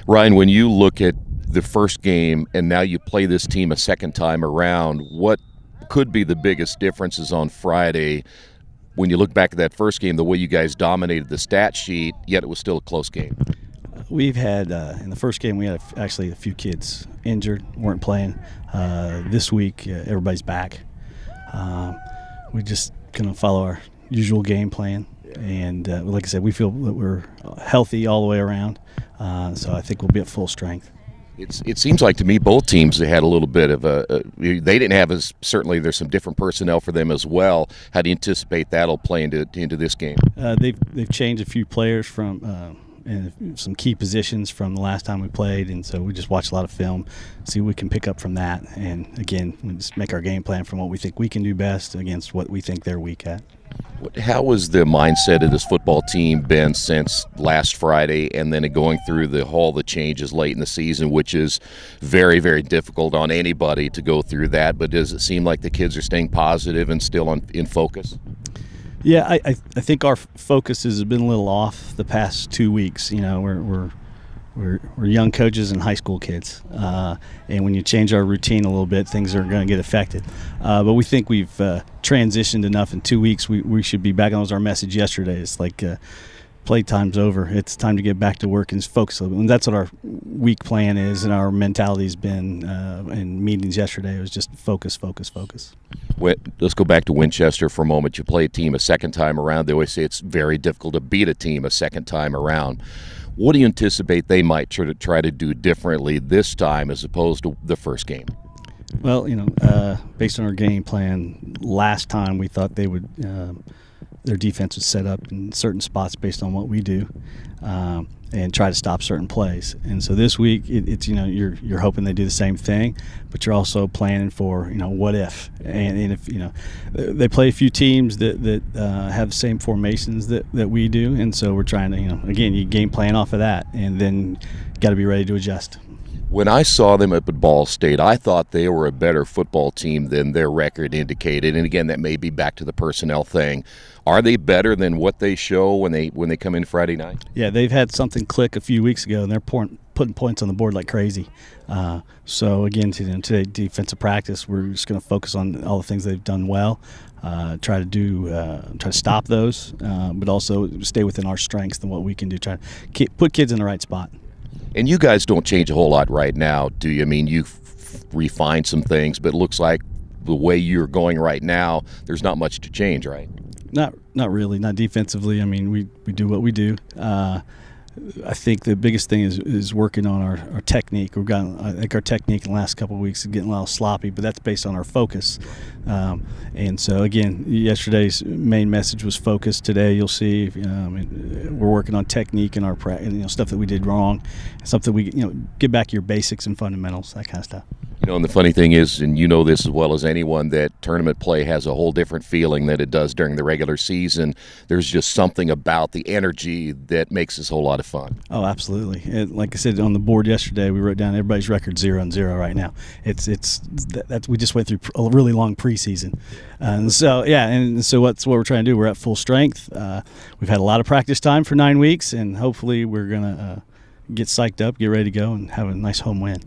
Ryan, when you look at the first game and now you play this team a second time around, what could be the biggest differences on Friday when you look back at that first game, the way you guys dominated the stat sheet, yet it was still a close game? We've had, in the first game, we had actually a few kids injured, weren't playing. This week, everybody's back. We just kind of follow our usual game plan. And like I said, we feel that we're healthy all the way around. So I think we'll be at full strength. It seems like to me both teams had a little bit of they didn't have as, certainly there's some different personnel for them as well. How do you anticipate that'll play into this game? They've changed a few players from and some key positions from the last time we played, and so we just watch a lot of film, see what we can pick up from that, and again, we just make our game plan from what we think we can do best against what we think they're weak at. How has the mindset of this football team been since last Friday, and then going through all the changes late in the season, which is very, very difficult on anybody to go through that, but does it seem like the kids are staying positive and still in focus? Yeah, I think our focus has been a little off the past 2 weeks. You know, we're young coaches and high school kids, and when you change our routine a little bit, things are going to get affected. But we think we've transitioned enough in 2 weeks. We should be back. That was our message yesterday. It's like playtime's over. It's time to get back to work and focus a little bit. And that's what our week plan is, and our mentality has been in meetings yesterday. It was just focus, focus, focus. Let's go back to Winchester for a moment. You play a team a second time around. They always say it's very difficult to beat a team a second time around. What do you anticipate they might try to do differently this time as opposed to the first game? Well, based on our game plan, last time we thought they would their defense was set up in certain spots based on what we do, and try to stop certain plays. And so this week, it's you're hoping they do the same thing, but you're also planning for what if. And if they play a few teams that have the same formations that we do, and so we're trying to again you game plan off of that, and then got to be ready to adjust. When I saw them up at Ball State, I thought they were a better football team than their record indicated. And again, that may be back to the personnel thing. Are they better than what they show when they come in Friday night? Yeah, they've had something click a few weeks ago, and they're putting points on the board like crazy. So again, today defensive practice, we're just going to focus on all the things they've done well. Try to stop those, but also stay within our strengths and what we can do. Try to put kids in the right spot. And you guys don't change a whole lot right now, do you? I mean, you've refined some things, but it looks like the way you're going right now, there's not much to change, right? Not really, not defensively. I mean, we do what we do. I think the biggest thing is working on our technique. I think our technique in the last couple of weeks is getting a little sloppy, but that's based on our focus. And so again, yesterday's main message was focus. Today, you'll see we're working on technique and our stuff that we did wrong, something we get back your basics and fundamentals, that kind of stuff. And the funny thing is, and you know this as well as anyone, that tournament play has a whole different feeling than it does during the regular season. There's just something about the energy that makes this a whole lot of fun. Oh, absolutely. Like I said on the board yesterday, we wrote down everybody's record 0-0 right now. We just went through a really long preseason, and so that's what we're trying to do. We're at full strength. We've had a lot of practice time for 9 weeks, and hopefully we're gonna get psyched up, get ready to go, and have a nice home win.